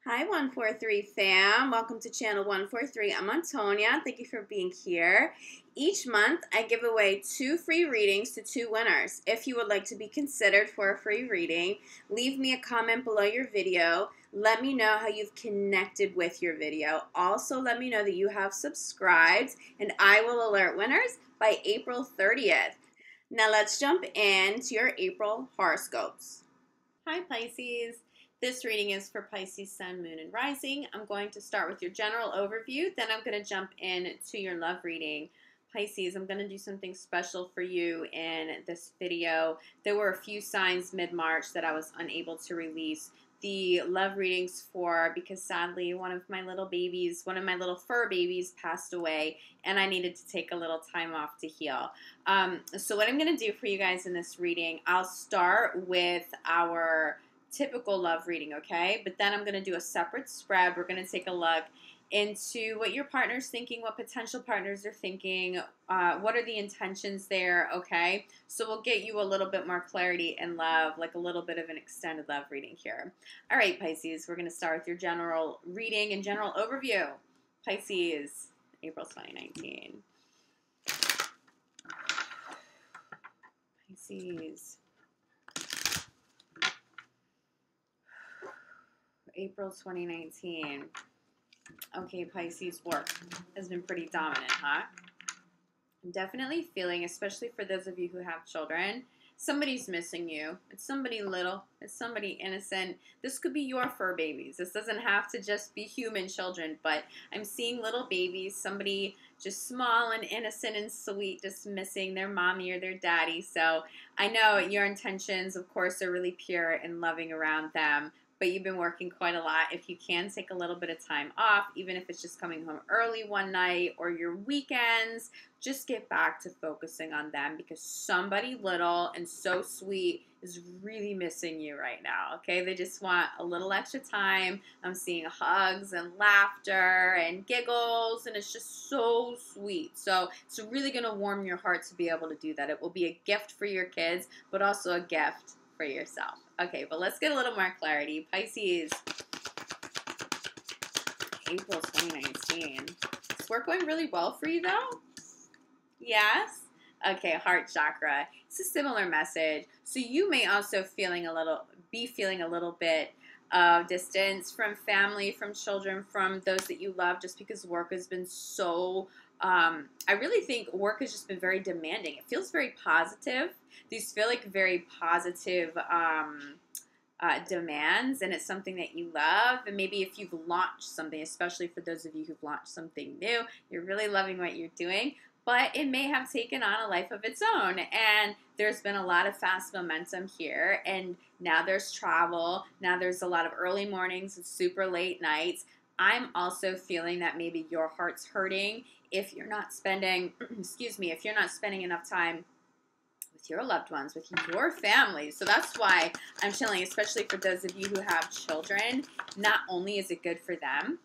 Hi, 143 fam. Welcome to channel 143. I'm Antonia. Thank you for being here. Each month, I give away 2 free readings to 2 winners. If you would like to be considered for a free reading, leave me a comment below your video. Let me know how you've connected with your video. Also, let me know that you have subscribed, and I will alert winners by April 30th. Now, let's jump into your April horoscopes. Hi, Pisces. This reading is for Pisces, Sun, Moon, and Rising. I'm going to start with your general overview, then I'm going to jump into your love reading. Pisces, I'm going to do something special for you in this video. There were a few signs mid-March that I was unable to release the love readings for because sadly one of my little fur babies passed away and I needed to take a little time off to heal. So what I'm going to do for you guys in this reading, I'll start with our typical love reading, okay? But then I'm going to do a separate spread. We're going to take a look into what your partner's thinking, what potential partners are thinking, what are the intentions there, okay? So we'll get you a little bit more clarity and love, like a little bit of an extended love reading here. All right, Pisces, we're going to start with your general reading and general overview. Pisces, April 2019. Pisces. April 2019. Okay, Pisces, work has been pretty dominant, huh? I'm definitely feeling, especially for those of you who have children, somebody's missing you. It's somebody little. It's somebody innocent. This could be your fur babies. This doesn't have to just be human children, but I'm seeing little babies, somebody just small and innocent and sweet, just missing their mommy or their daddy. So I know your intentions, of course, are really pure and loving around them. But you've been working quite a lot. If you can take a little bit of time off, even if it's just coming home early one night or your weekends, just get back to focusing on them because somebody little and so sweet is really missing you right now, okay? They just want a little extra time. I'm seeing hugs and laughter and giggles, and it's just so sweet. So it's really going to warm your heart to be able to do that. It will be a gift for your kids, but also a gift for yourself. Okay, but let's get a little more clarity. Pisces, April 2019. Is work going really well for you though? Yes? Okay, heart chakra. It's a similar message. So you may also be feeling a little bit of distance from family, from children, from those that you love, just because work has been so I really think work has just been very demanding. It feels very positive. These feel like very positive demands, and it's something that you love. And maybe if you've launched something, especially for those of you who've launched something new, you're really loving what you're doing. But it may have taken on a life of its own, and there's been a lot of fast momentum here, and now there's travel, now there's a lot of early mornings and super late nights. I'm also feeling that maybe your heart's hurting if you're not spending, if you're not spending enough time with your loved ones, with your family. So that's why I'm chilling, especially for those of you who have children. Not only is it good for them,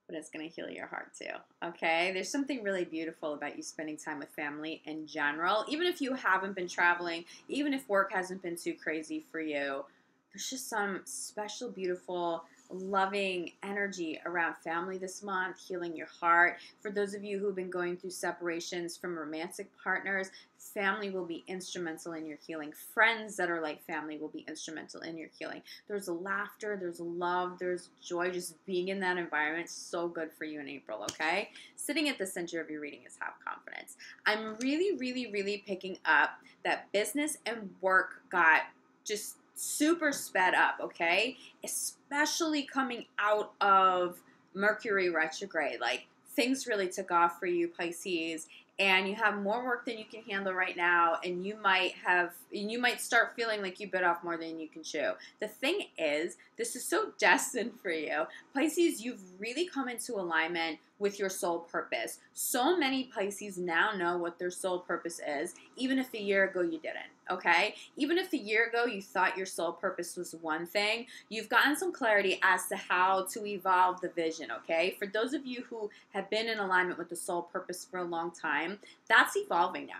but it's going to heal your heart too, okay? There's something really beautiful about you spending time with family in general. Even if you haven't been traveling, even if work hasn't been too crazy for you, there's just some special, beautiful, loving energy around family this month, healing your heart. For those of you who've been going through separations from romantic partners, family will be instrumental in your healing. Friends that are like family will be instrumental in your healing. There's laughter, there's love, there's joy. Just being in that environment is so good for you in April, okay? Sitting at the center of your reading is have confidence. I'm really, really, really picking up that business and work got just super sped up, okay? Especially coming out of Mercury retrograde. Like, things really took off for you, Pisces, and you have more work than you can handle right now, and you might start feeling like you bit off more than you can chew. The thing is, this is so destined for you. Pisces, you've really come into alignment with your soul purpose. So many Pisces now know what their soul purpose is, even if a year ago you didn't, okay? Even if a year ago you thought your soul purpose was one thing, you've gotten some clarity as to how to evolve the vision, okay? For those of you who have been in alignment with the soul purpose for a long time, that's evolving now.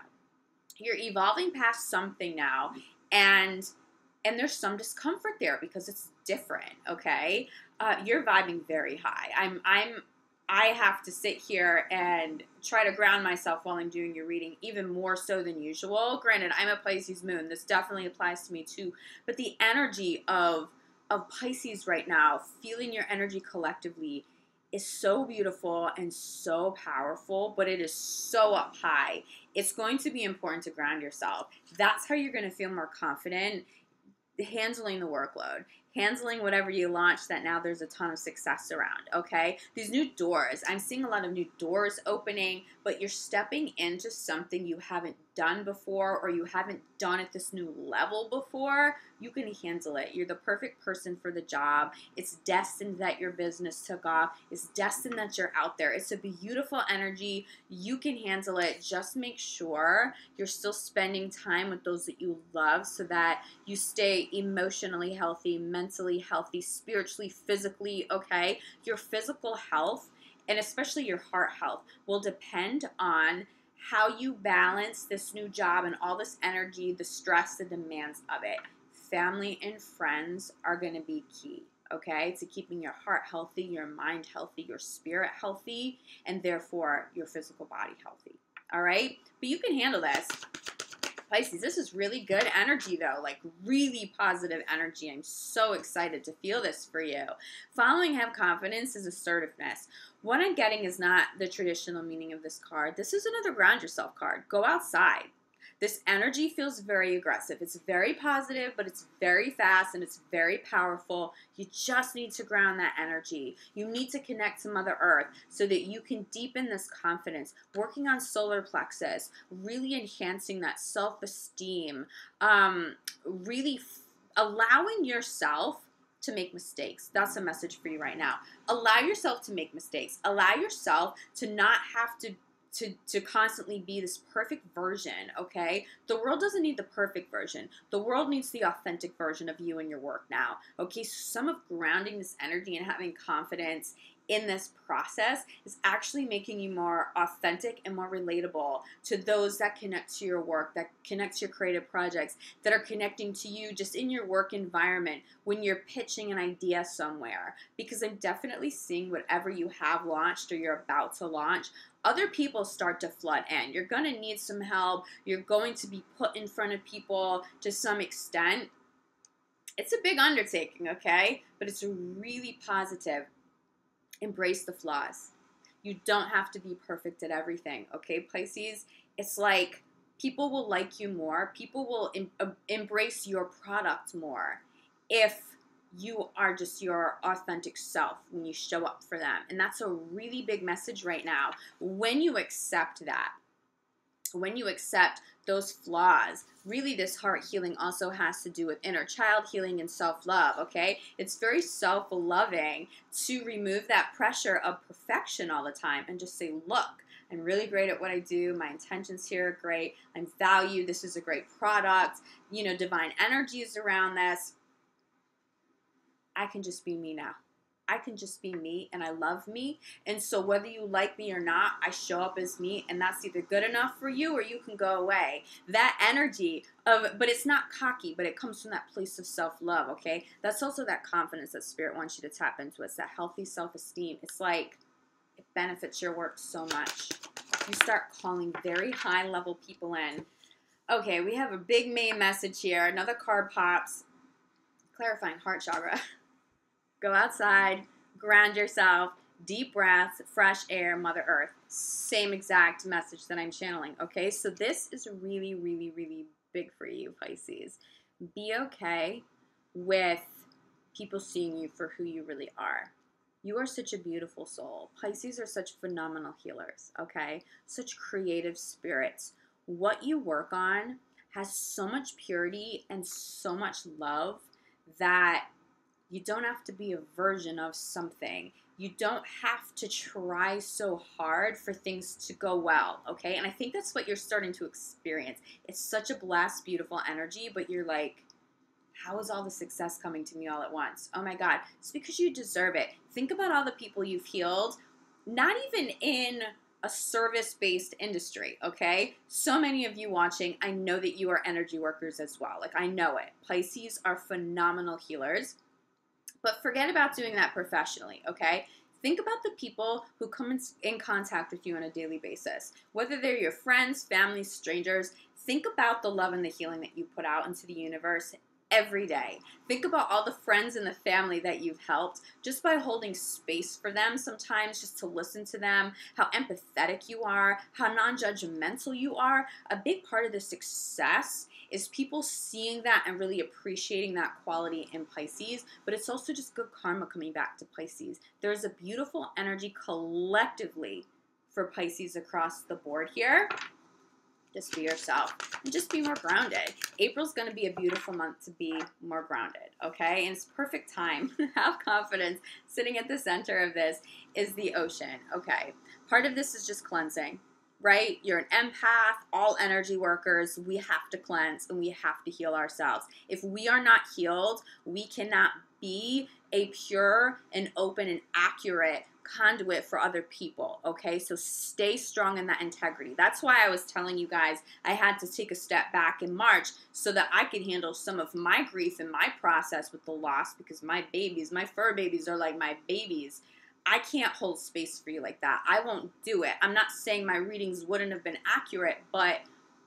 You're evolving past something now, and and there's some discomfort there because it's different, okay? You're vibing very high. I have to sit here and try to ground myself while I'm doing your reading, even more so than usual. Granted, I'm a Pisces moon. This definitely applies to me too. But the energy of Pisces right now, feeling your energy collectively, is so beautiful and so powerful, but it is so up high. It's going to be important to ground yourself. That's how you're going to feel more confident handling the workload, handling whatever you launch that now there's a ton of success around, okay? These new doors, I'm seeing a lot of new doors opening, but you're stepping into something you haven't done before, or you haven't done at this new level before. You can handle it. You're the perfect person for the job. It's destined that your business took off. It's destined that you're out there. It's a beautiful energy. You can handle it. Just make sure you're still spending time with those that you love so that you stay emotionally healthy, mentally healthy, spiritually, physically, okay? Your physical health, and especially your heart health, will depend on how you balance this new job and all this energy, the stress, the demands of it. Family and friends are going to be key, okay, to keeping your heart healthy, your mind healthy, your spirit healthy, and therefore your physical body healthy, all right? But you can handle this. Pisces, this is really good energy though, like really positive energy. I'm so excited to feel this for you. Following have confidence is assertiveness. What I'm getting is not the traditional meaning of this card. This is another ground yourself card. Go outside. This energy feels very aggressive. It's very positive, but it's very fast and it's very powerful. You just need to ground that energy. You need to connect to Mother Earth so that you can deepen this confidence. Working on solar plexus, really enhancing that self-esteem, really allowing yourself to make mistakes. That's a message for you right now. Allow yourself to make mistakes. Allow yourself to not have to constantly be this perfect version, okay? The world doesn't need the perfect version. The world needs the authentic version of you and your work now, okay? So some of grounding this energy and having confidence in this process is actually making you more authentic and more relatable to those that connect to your work, that connect to your creative projects, that are connecting to you just in your work environment when you're pitching an idea somewhere. Because I'm definitely seeing whatever you have launched or you're about to launch, other people start to flood in. You're going to need some help. You're going to be put in front of people to some extent. It's a big undertaking, okay? But it's really positive. Embrace the flaws. You don't have to be perfect at everything, okay, Pisces? It's like people will like you more. People will embrace your product more if you are just your authentic self when you show up for them. And that's a really big message right now. When you accept that, when you accept those flaws, really this heart healing also has to do with inner child healing and self-love, okay? It's very self-loving to remove that pressure of perfection all the time and just say, look, I'm really great at what I do. My intentions here are great. I'm valued. This is a great product. You know, divine energy is around this. I can just be me now. I can just be me, and I love me. And so whether you like me or not, I show up as me, and that's either good enough for you or you can go away. That energy of, but it's not cocky, but it comes from that place of self-love, okay? That's also that confidence that Spirit wants you to tap into. It's that healthy self-esteem. It's like it benefits your work so much. You start calling very high-level people in. Okay, we have a big main message here. Another card pops. Clarifying heart chakra. Go outside, ground yourself, deep breaths, fresh air, Mother Earth. Same exact message that I'm channeling, okay? So this is really, really, really big for you, Pisces. Be okay with people seeing you for who you really are. You are such a beautiful soul. Pisces are such phenomenal healers, okay? Such creative spirits. What you work on has so much purity and so much love that you don't have to be a version of something. You don't have to try so hard for things to go well, okay? And I think that's what you're starting to experience. It's such a blessed, beautiful energy, but you're like, how is all the success coming to me all at once? Oh my God, it's because you deserve it. Think about all the people you've healed, not even in a service-based industry, okay? So many of you watching, I know that you are energy workers as well. Like, I know it. Pisces are phenomenal healers, but forget about doing that professionally, okay? Think about the people who come in contact with you on a daily basis. Whether they're your friends, family, strangers, think about the love and the healing that you put out into the universe every day. Think about all the friends and the family that you've helped just by holding space for them sometimes, just to listen to them, how empathetic you are, how non-judgmental you are. A big part of the success is people seeing that and really appreciating that quality in Pisces, but it's also just good karma coming back to Pisces. There's a beautiful energy collectively for Pisces across the board here. Just be yourself and just be more grounded. April's going to be a beautiful month to be more grounded, okay? And it's perfect time. Have confidence. Sitting at the center of this is the ocean, okay? Part of this is just cleansing, right? You're an empath, all energy workers. We have to cleanse and we have to heal ourselves. If we are not healed, we cannot be a pure and open and accurate conduit for other people, okay? So stay strong in that integrity. That's why I was telling you guys I had to take a step back in March so that I could handle some of my grief and my process with the loss, because my babies, my fur babies are like my babies. I can't hold space for you like that. I won't do it. I'm not saying my readings wouldn't have been accurate, but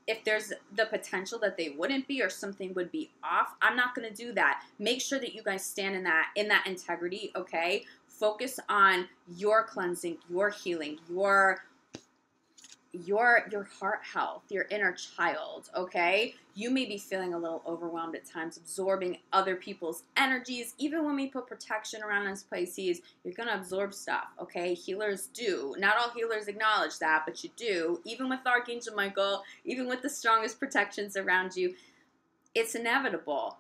if there's the potential that they wouldn't be or something would be off, I'm not going to do that. Make sure that you guys stand in that integrity, okay? Focus on your cleansing, your healing, your heart health, your inner child, okay? You may be feeling a little overwhelmed at times, absorbing other people's energies. Even when we put protection around us, Pisces, you're going to absorb stuff, okay? Healers do. Not all healers acknowledge that, but you do. Even with Archangel Michael, even with the strongest protections around you, it's inevitable.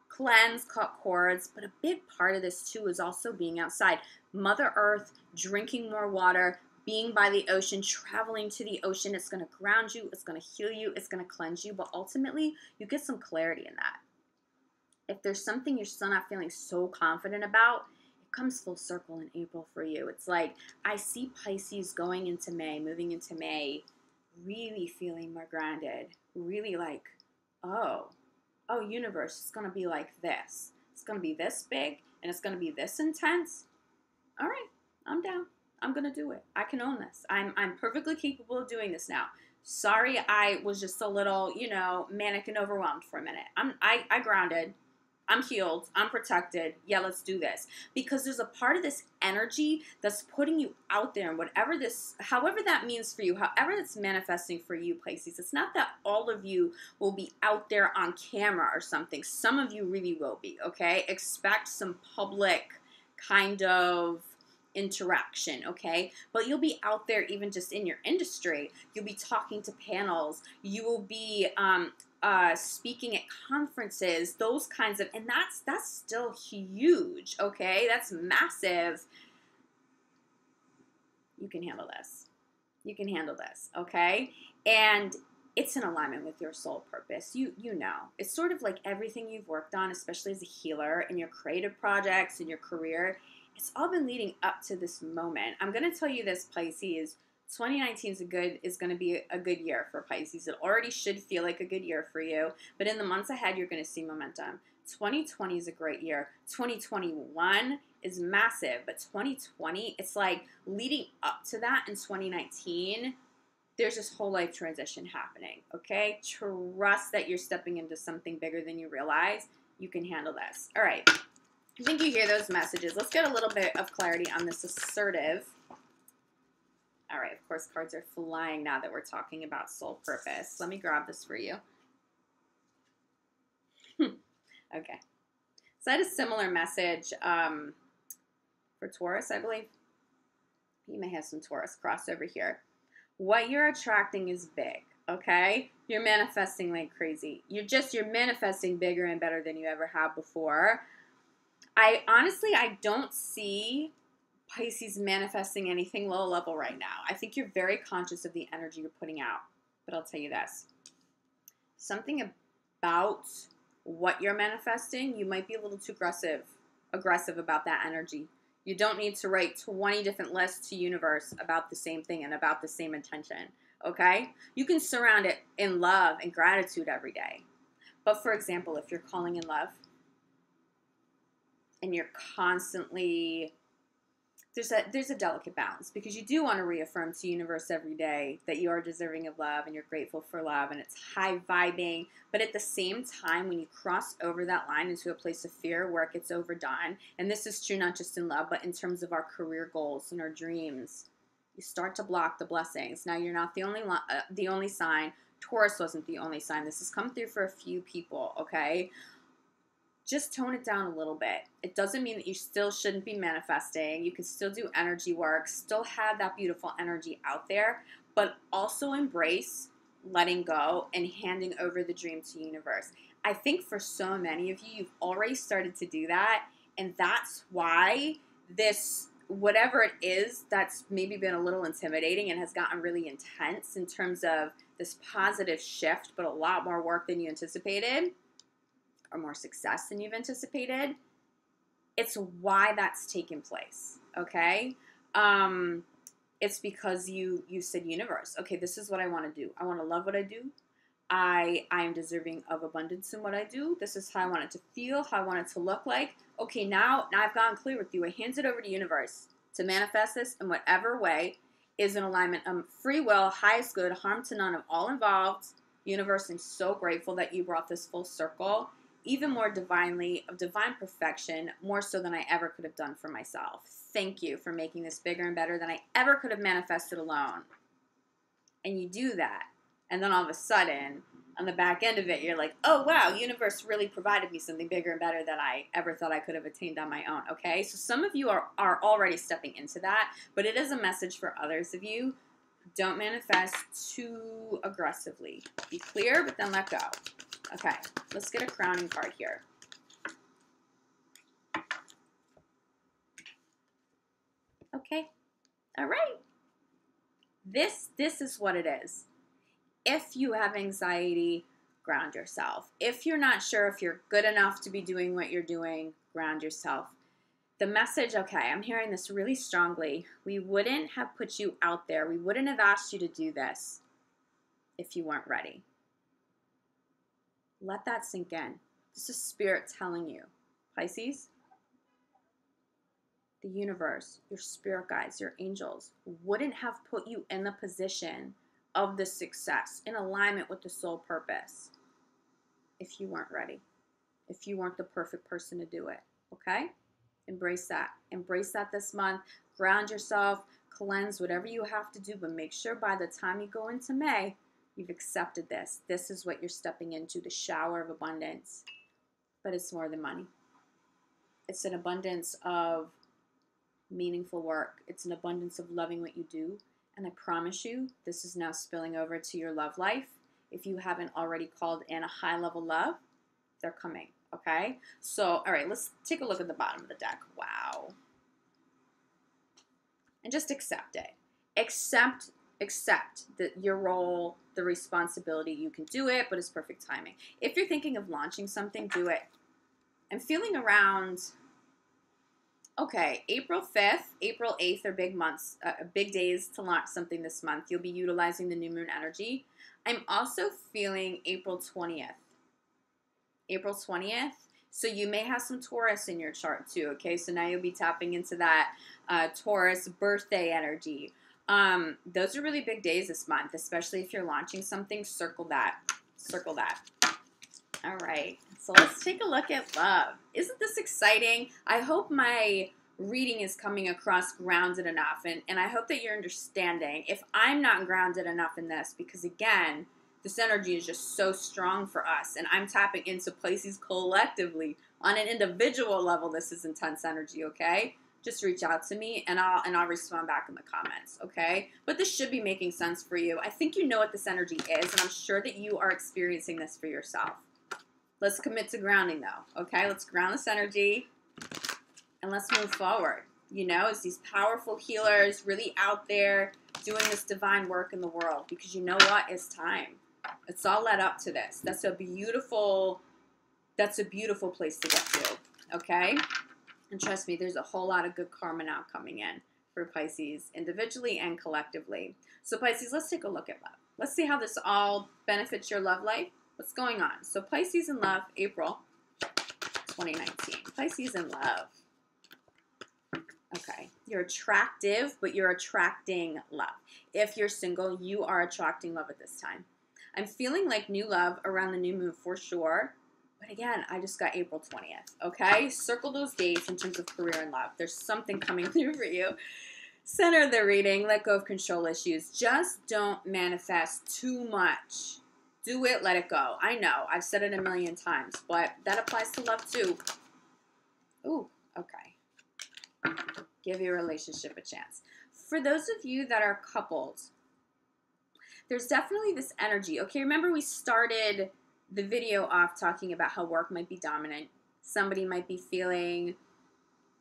Cleanse, cut cords, but a big part of this too is also being outside. Mother Earth, drinking more water, being by the ocean, traveling to the ocean. It's going to ground you, it's going to heal you, it's going to cleanse you, but ultimately you get some clarity in that. If there's something you're still not feeling so confident about, it comes full circle in April for you. It's like, I see Pisces going into May, moving into May, really feeling more grounded, really like, oh, universe, it's going to be like this. It's going to be this big, and it's going to be this intense. All right, I'm down. I'm going to do it. I can own this. I'm perfectly capable of doing this now. Sorry, I was just a little, manic and overwhelmed for a minute. I grounded. I'm healed. I'm protected. Yeah, let's do this. Because there's a part of this energy that's putting you out there, and however that means for you, however that's manifesting for you, Pisces. It's not that all of you will be out there on camera or something. Some of you really will be, okay? Expect some public kind of interaction, okay? But you'll be out there even just in your industry. You'll be talking to panels. You will be speaking at conferences, those kinds of, and that's still huge, okay? That's massive. You can handle this. You can handle this, okay? And it's in alignment with your soul purpose. You know. It's sort of like everything you've worked on, especially as a healer, in your creative projects, in your career. It's all been leading up to this moment. I'm going to tell you this, Pisces. 2019 is going to be a good year for Pisces. It already should feel like a good year for you. But in the months ahead, you're going to see momentum. 2020 is a great year. 2021 is massive. But 2020, it's like leading up to that in 2019, there's this whole life transition happening, okay? Trust that you're stepping into something bigger than you realize. You can handle this. All right. I think you hear those messages. Let's get a little bit of clarity on this assertive. All right, of course, cards are flying now that we're talking about soul purpose. Let me grab this for you. Okay. So I had a similar message for Taurus, I believe. You may have some Taurus crossover here. What you're attracting is big, okay? You're manifesting like crazy. You're manifesting bigger and better than you ever have before. I don't see Pisces manifesting anything low level right now. I think you're very conscious of the energy you're putting out. But I'll tell you this. Something about what you're manifesting, you might be a little too aggressive about that energy. You don't need to write 20 different lists to universe about the same thing and about the same intention, okay? You can surround it in love and gratitude every day. But for example, if you're calling in love and you're constantly, there's a delicate balance, because you do want to reaffirm to universe every day that you are deserving of love and you're grateful for love and it's high vibing. But at the same time, when you cross over that line into a place of fear where it gets overdone, and this is true not just in love, but in terms of our career goals and our dreams, you start to block the blessings. Now, you're not the only sign. Taurus wasn't the only sign. This has come through for a few people, okay? Just tone it down a little bit. It doesn't mean that you still shouldn't be manifesting. You can still do energy work, still have that beautiful energy out there, but also embrace letting go and handing over the dream to universe. I think for so many of you, you've already started to do that, and that's why this, whatever it is that's maybe been a little intimidating and has gotten really intense in terms of this positive shift, but a lot more work than you anticipated, or more success than you've anticipated, it's why that's taken place, okay? It's because you said, universe, okay, this is what I want to do. I want to love what I do. I am deserving of abundance in what I do. This is how I want it to feel, how I want it to look like. Okay, now I've gotten clear with you. I hand it over to universe to manifest this in whatever way is in alignment. Free will, highest good, harm to none of all involved. Universe, I'm so grateful that you brought this full circle, even more divinely, of divine perfection, more so than I ever could have done for myself. Thank you for making this bigger and better than I ever could have manifested alone. And you do that, and then all of a sudden, on the back end of it, you're like, oh wow, universe really provided me something bigger and better than I ever thought I could have attained on my own, okay? So some of you are already stepping into that, but it is a message for others of you. Don't manifest too aggressively. Be clear, but then let go. Okay, let's get a crowning card here. Okay, all right. This is what it is. If you have anxiety, ground yourself. If you're not sure if you're good enough to be doing what you're doing, ground yourself. The message, okay, I'm hearing this really strongly. We wouldn't have put you out there. We wouldn't have asked you to do this if you weren't ready. Let that sink in. This is spirit telling you. Pisces, the universe, your spirit guides, your angels wouldn't have put you in the position of the success in alignment with the soul purpose if you weren't ready, if you weren't the perfect person to do it, okay? Embrace that. Embrace that this month. Ground yourself, cleanse, whatever you have to do, but make sure by the time you go into May, you've accepted this. This is what you're stepping into, the shower of abundance. But it's more than money. It's an abundance of meaningful work. It's an abundance of loving what you do. And I promise you, this is now spilling over to your love life. If you haven't already called in a high-level love, they're coming, okay? So, all right, let's take a look at the bottom of the deck. Wow. And just accept it. Accept that your role, the responsibility, you can do it, but it's perfect timing. If you're thinking of launching something, do it. I'm feeling around, okay, April 5th, April 8th are big months, big days to launch something this month. You'll be utilizing the new moon energy. I'm also feeling April 20th. April 20th. So you may have some Taurus in your chart too, okay? So now you'll be tapping into that Taurus birthday energy. Those are really big days this month, especially if you're launching something. Circle that. Circle that. All right. So let's take a look at love. Isn't this exciting? I hope my reading is coming across grounded enough, and I hope that you're understanding if I'm not grounded enough in this, because again, this energy is just so strong for us, and I'm tapping into Pisces collectively. On an individual level, this is intense energy, okay? Just reach out to me, and I'll respond back in the comments, okay? But this should be making sense for you. I think you know what this energy is, and I'm sure that you are experiencing this for yourself. Let's commit to grounding, though, okay? Let's ground this energy, and let's move forward. You know, as these powerful healers really out there doing this divine work in the world, because you know what? It's time. It's all led up to this. That's a beautiful place to get to, okay? And trust me, there's a whole lot of good karma now coming in for Pisces, individually and collectively. So Pisces, let's take a look at love. Let's see how this all benefits your love life. What's going on? So Pisces in love, April 2019. Pisces in love. Okay, you're attractive, but you're attracting love. If you're single, you are attracting love at this time. I'm feeling like new love around the new moon for sure. But again, I just got April 20th, okay? Circle those dates in terms of career and love. There's something coming through for you. Center of the reading, let go of control issues. Just don't manifest too much. Do it, let it go. I know, I've said it a million times, but that applies to love too. Ooh, okay. Give your relationship a chance. For those of you that are coupled, there's definitely this energy. Okay, remember we started the video off talking about how work might be dominant. Somebody might be feeling,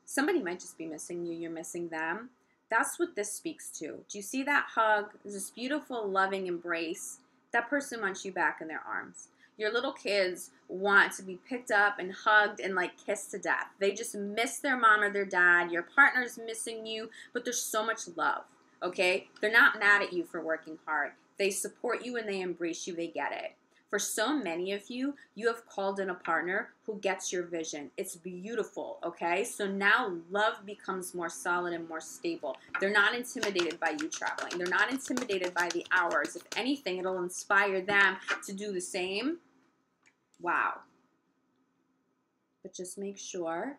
somebody might just be missing you. You're missing them. That's what this speaks to. Do you see that hug? There's this beautiful, loving embrace. That person wants you back in their arms. Your little kids want to be picked up and hugged and like kissed to death. They just miss their mom or their dad. Your partner's missing you, but there's so much love, okay? They're not mad at you for working hard. They support you and they embrace you. They get it. For so many of you, you have called in a partner who gets your vision. It's beautiful, okay? So now love becomes more solid and more stable. They're not intimidated by you traveling. They're not intimidated by the hours. If anything, it'll inspire them to do the same. Wow. But just make sure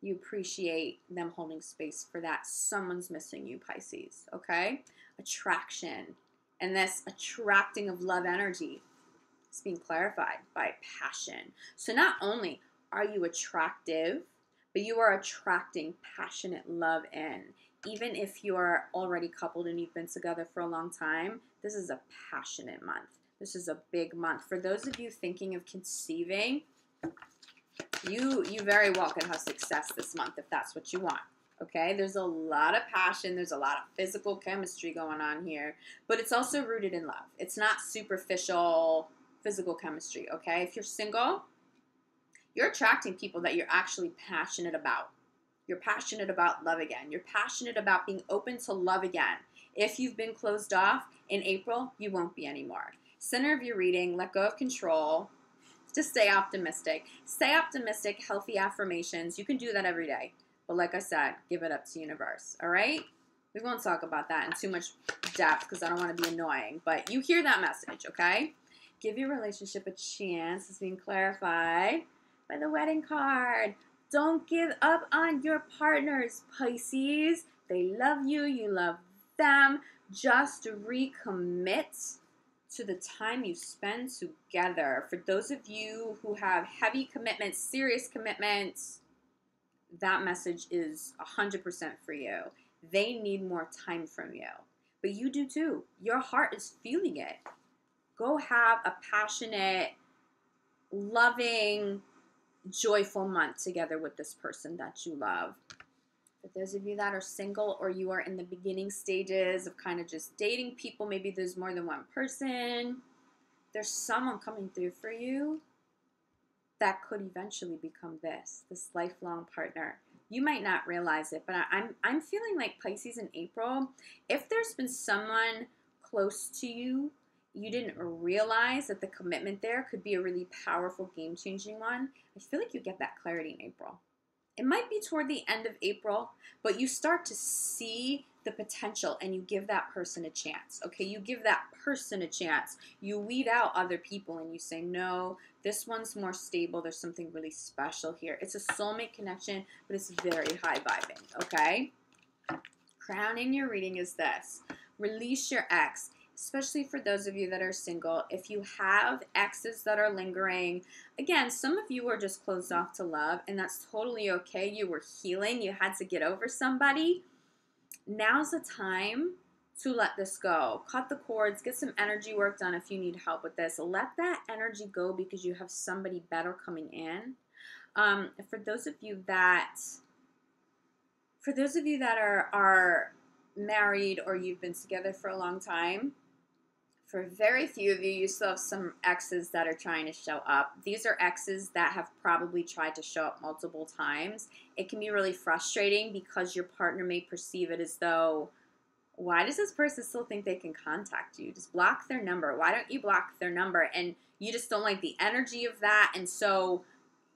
you appreciate them holding space for that. Someone's missing you, Pisces, okay? Attraction and this attracting of love energy. It's being clarified by passion. So not only are you attractive, but you are attracting passionate love in. Even if you are already coupled and you've been together for a long time, this is a passionate month. This is a big month. For those of you thinking of conceiving, you very well could have success this month if that's what you want. Okay, there's a lot of passion. There's a lot of physical chemistry going on here, but it's also rooted in love. It's not superficial physical chemistry, okay? If you're single, you're attracting people that you're actually passionate about. You're passionate about love again. You're passionate about being open to love again. If you've been closed off in April, you won't be anymore. Center of your reading, let go of control. Just stay optimistic. Stay optimistic, healthy affirmations. You can do that every day. But like I said, give it up to universe, all right? We won't talk about that in too much depth because I don't want to be annoying. But you hear that message, okay? Give your relationship a chance. It's being clarified by the wedding card. Don't give up on your partners, Pisces. They love you. You love them. Just recommit to the time you spend together. For those of you who have heavy commitments, serious commitments, that message is 100% for you. They need more time from you. But you do too. Your heart is feeling it. Go have a passionate, loving, joyful month together with this person that you love. For those of you that are single or you are in the beginning stages of kind of just dating people, maybe there's more than one person, there's someone coming through for you that could eventually become this lifelong partner. You might not realize it, but I'm feeling like Pisces in April, if there's been someone close to you, you didn't realize that the commitment there could be a really powerful, game-changing one, I feel like you get that clarity in April. It might be toward the end of April, but you start to see the potential and you give that person a chance, okay? You give that person a chance. You weed out other people and you say, no, this one's more stable. There's something really special here. It's a soulmate connection, but it's very high vibing, okay? Crowning your reading is this. Release your ex. Especially for those of you that are single, if you have exes that are lingering, again, some of you are just closed off to love, and that's totally okay. You were healing. You had to get over somebody. Now's the time to let this go. Cut the cords. Get some energy work done if you need help with this. Let that energy go because you have somebody better coming in. For those of you that are married or you've been together for a long time, For very few of you, you still have some exes that are trying to show up. These are exes that have probably tried to show up multiple times. It can be really frustrating because your partner may perceive it as though, why does this person still think they can contact you? Just block their number. Why don't you block their number? And you just don't like the energy of that. And so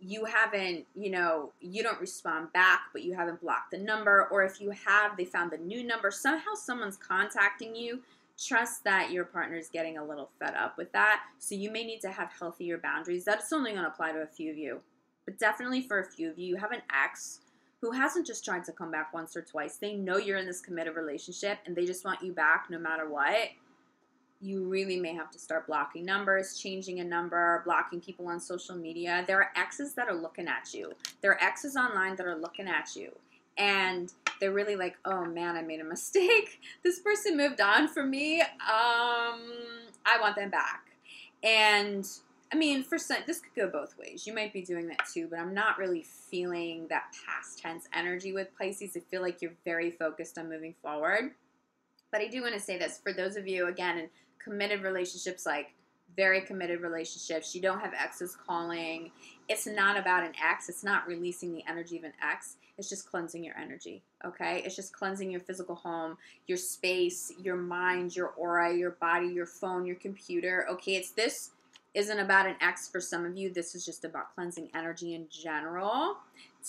you haven't, you don't respond back, but you haven't blocked the number. Or if you have, they found the new number. Somehow someone's contacting you. Trust that your partner is getting a little fed up with that. So you may need to have healthier boundaries. That's only going to apply to a few of you. But definitely for a few of you, you have an ex who hasn't just tried to come back once or twice. They know you're in this committed relationship and they just want you back no matter what. You really may have to start blocking numbers, changing a number, blocking people on social media. There are exes that are looking at you. There are exes online that are looking at you. And they're really like, oh man, I made a mistake. This person moved on from me. I want them back. And I mean, for some, this could go both ways. You might be doing that too, but I'm not really feeling that past tense energy with Pisces. I feel like you're very focused on moving forward. But I do want to say this, for those of you, again, in committed relationships, like very committed relationships, you don't have exes calling. It's not about an ex. It's not releasing the energy of an ex. It's just cleansing your energy, okay? It's just cleansing your physical home, your space, your mind, your aura, your body, your phone, your computer, okay? This isn't about an ex for some of you. This is just about cleansing energy in general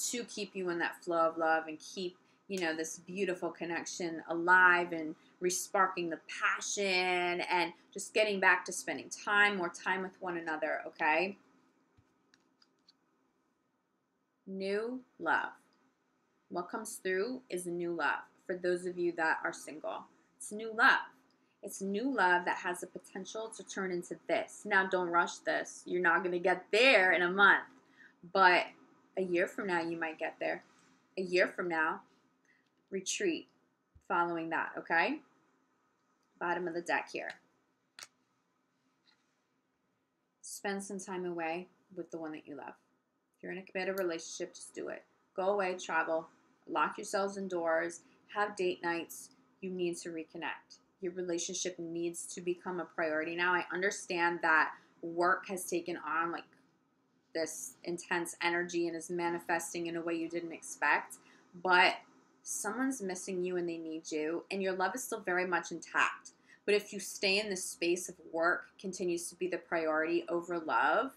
to keep you in that flow of love and keep, this beautiful connection alive and resparking the passion and just getting back to spending more time with one another, okay? New love. What comes through is new love for those of you that are single. It's new love. It's new love that has the potential to turn into this. Now, don't rush this. You're not going to get there in a month. But a year from now, you might get there. A year from now, retreat following that, okay? Bottom of the deck here. Spend some time away with the one that you love. If you're in a committed relationship, just do it. Go away, travel, lock yourselves indoors, have date nights. You need to reconnect. Your relationship needs to become a priority now. I understand that work has taken on like this intense energy and is manifesting in a way you didn't expect, but someone's missing you and they need you, and your love is still very much intact. But if you stay in this space of work continues to be the priority over love,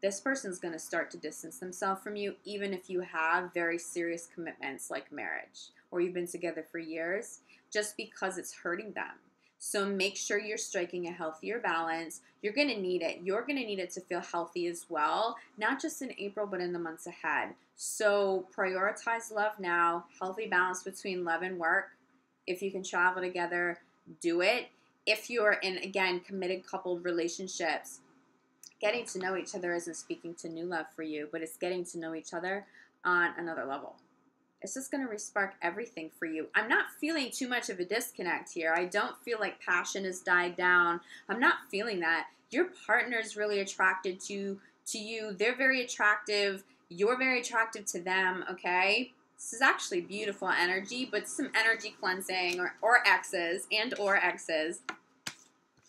this person's going to start to distance themselves from you, even if you have very serious commitments like marriage or you've been together for years, just because it's hurting them. So make sure you're striking a healthier balance. You're going to need it. You're going to need it to feel healthy as well, not just in April, but in the months ahead. So prioritize love now, healthy balance between love and work. If you can travel together, do it. If you're in, again, committed coupled relationships, getting to know each other isn't speaking to new love for you, but it's getting to know each other on another level. It's just going to respark everything for you. I'm not feeling too much of a disconnect here. I don't feel like passion has died down. I'm not feeling that. Your partner's really attracted to you. They're very attractive. You're very attractive to them, okay? This is actually beautiful energy, but some energy cleansing or exes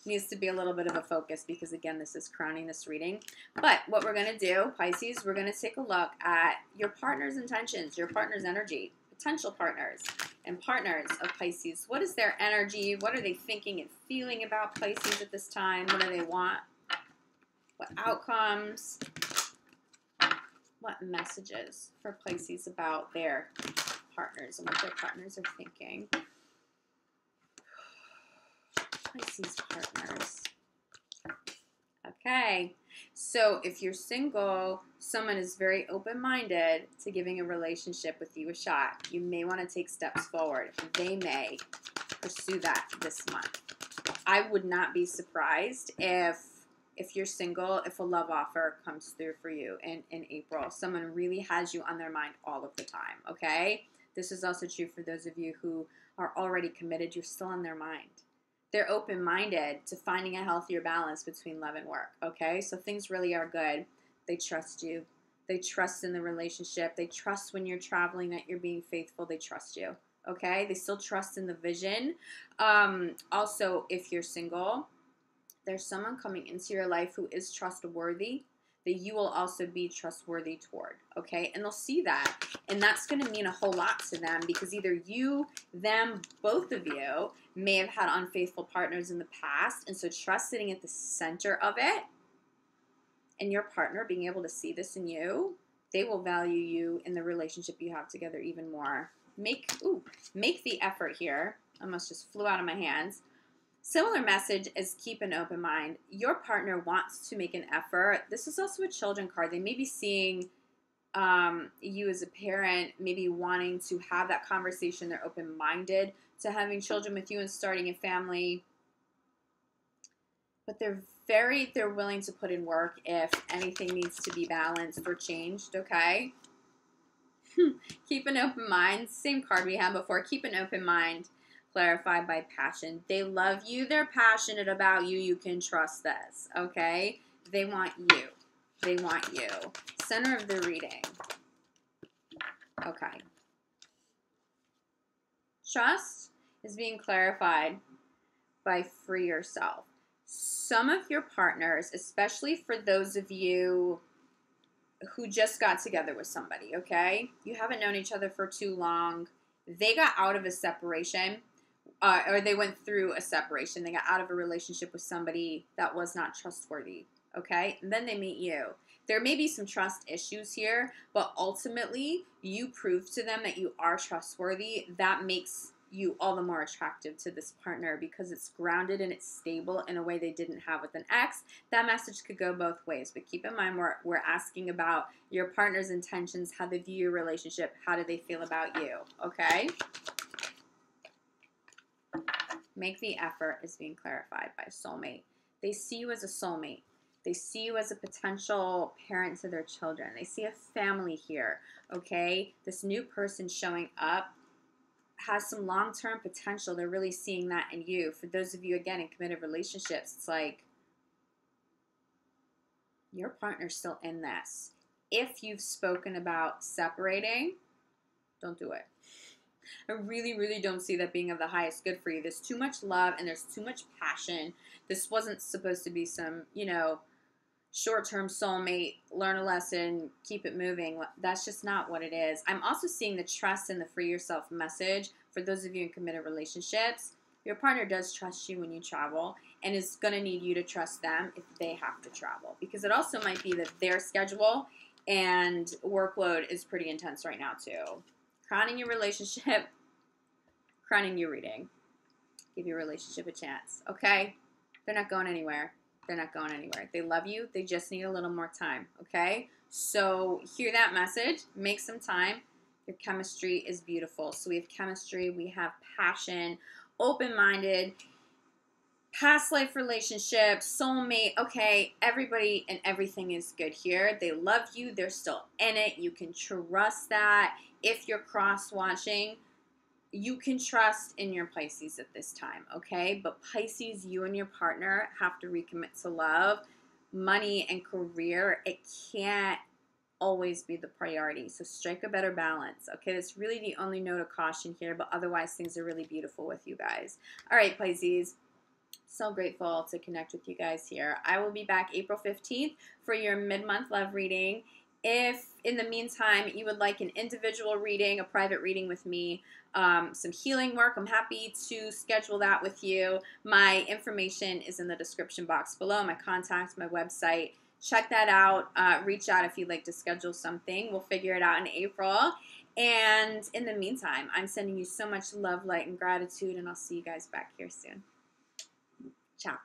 needs to be a little bit of a focus because, again, this is crowning this reading. But what we're going to do, Pisces, we're going to take a look at your partner's intentions, your partner's energy, potential partners and partners of Pisces. What is their energy? What are they thinking and feeling about Pisces at this time? What do they want? What outcomes? What messages for Pisces about their partners and what their partners are thinking? Pisces partners. Okay, so if you're single, someone is very open-minded to giving a relationship with you a shot. You may want to take steps forward. They may pursue that this month. I would not be surprised if you're single, if a love offer comes through for you in April. Someone really has you on their mind all of the time, okay? This is also true for those of you who are already committed. You're still on their mind. They're open-minded to finding a healthier balance between love and work, okay? So things really are good. They trust you. They trust in the relationship. They trust when you're traveling that you're being faithful. They trust you, okay? They still trust in the vision. Also, if you're single, there's someone coming into your life who is trustworthy, that you will also be trustworthy toward, okay? And they'll see that, and that's going to mean a whole lot to them, because either you, them, both of you may have had unfaithful partners in the past, and so trust sitting at the center of it, and your partner being able to see this in you, they will value you in the relationship you have together even more. Make the effort here. Almost just flew out of my hands. Similar message is keep an open mind. Your partner wants to make an effort. This is also a children card. They may be seeing you as a parent, maybe wanting to have that conversation. They're open-minded to having children with you and starting a family. But they're willing to put in work if anything needs to be balanced or changed, okay? Keep an open mind. Same card we had before. Keep an open mind. Clarified by passion. They love you. They're passionate about you. You can trust this, okay? They want you. They want you. Center of the reading. Okay. Trust is being clarified by free yourself. Some of your partners, especially for those of you who just got together with somebody, okay? You haven't known each other for too long. They got out of a separation. Or they went through a separation. They got out of a relationship with somebody that was not trustworthy, okay? And then they meet you. There may be some trust issues here, but ultimately, you prove to them that you are trustworthy. That makes you all the more attractive to this partner because it's grounded and it's stable in a way they didn't have with an ex. That message could go both ways, but keep in mind we're asking about your partner's intentions, how they view your relationship, how do they feel about you, okay? Make the effort is being clarified by soulmate. They see you as a soulmate. They see you as a potential parent to their children. They see a family here, okay? This new person showing up has some long-term potential. They're really seeing that in you. For those of you, again, in committed relationships, it's like your partner's still in this. If you've spoken about separating, don't do it. I really, really don't see that being of the highest good for you. There's too much love and there's too much passion. This wasn't supposed to be some, short-term soulmate, learn a lesson, keep it moving. That's just not what it is. I'm also seeing the trust and the free yourself message for those of you in committed relationships. Your partner does trust you when you travel and is going to need you to trust them if they have to travel. Because it also might be that their schedule and workload is pretty intense right now too. Crowning your relationship, crowning your reading. Give your relationship a chance, okay? They're not going anywhere. They're not going anywhere. They love you. They just need a little more time, okay? So hear that message. Make some time. Your chemistry is beautiful. So we have chemistry. We have passion, open-minded, past life relationship, soulmate. Okay, everybody and everything is good here. They love you. They're still in it. You can trust that. If you're cross-watching, you can trust in your Pisces at this time, okay? But Pisces, you and your partner have to recommit to love. Money and career, it can't always be the priority. So strike a better balance, okay? That's really the only note of caution here, but otherwise things are really beautiful with you guys. All right, Pisces. So grateful to connect with you guys here. I will be back April 15th for your mid-month love reading. If in the meantime you would like an individual reading, a private reading with me, some healing work, I'm happy to schedule that with you. My information is in the description box below, my contacts, my website. Check that out. Reach out if you'd like to schedule something. We'll figure it out in April. And in the meantime, I'm sending you so much love, light, and gratitude, and I'll see you guys back here soon. Ciao.